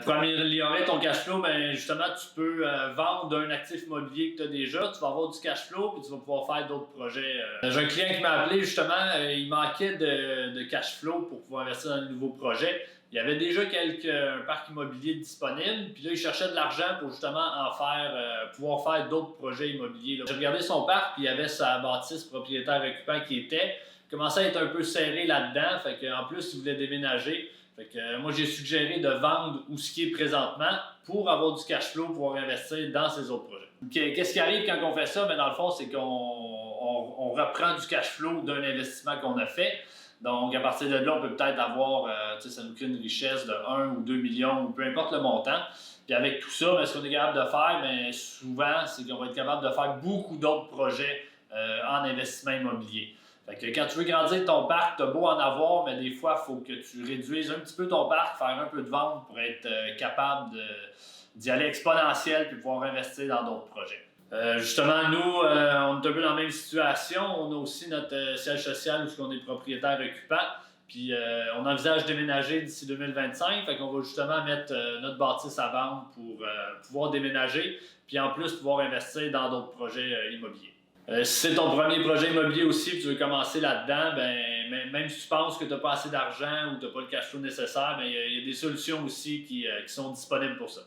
Pour améliorer ton cash flow, ben justement, tu peux vendre un actif immobilier que tu as déjà, tu vas avoir du cash flow puis tu vas pouvoir faire d'autres projets. J'ai un client qui m'a appelé justement, il manquait de cash flow pour pouvoir investir dans de nouveaux projets. Il y avait déjà un parc immobilier disponible, puis là, il cherchait de l'argent pour justement pouvoir faire d'autres projets immobiliers. J'ai regardé son parc, puis il y avait sa bâtisse propriétaire occupant qui commençait à être un peu serré là-dedans, fait qu'en plus, il voulait déménager. Fait que, moi, j'ai suggéré de vendre où ce qui est présentement pour avoir du cash flow, pouvoir investir dans ces autres projets. Qu'est-ce qui arrive quand on fait ça? Dans le fond, c'est qu'on reprend du cash flow d'un investissement qu'on a fait. Donc, à partir de là, on peut peut-être avoir, ça nous crée une richesse de 1 ou 2 millions, ou peu importe le montant. Puis avec tout ça, ce qu'on est capable de faire, souvent, c'est qu'on va être capable de faire beaucoup d'autres projets en investissement immobilier. Fait que quand tu veux grandir ton parc, tu as beau en avoir, mais des fois, il faut que tu réduises un petit peu ton parc, faire un peu de vente pour être capable d'y aller exponentiel puis pouvoir investir dans d'autres projets. Justement, nous, on est un peu dans la même situation. On a aussi notre siège social où on est propriétaire occupant. Puis on envisage déménager d'ici 2025. Fait qu'on va justement mettre notre bâtisse à vendre pour pouvoir déménager. Puis en plus, pouvoir investir dans d'autres projets immobiliers. Si c'est ton premier projet immobilier aussi et tu veux commencer là-dedans, même si tu penses que tu n'as pas assez d'argent ou tu n'as pas le cash flow nécessaire, il y a des solutions aussi qui sont disponibles pour ça.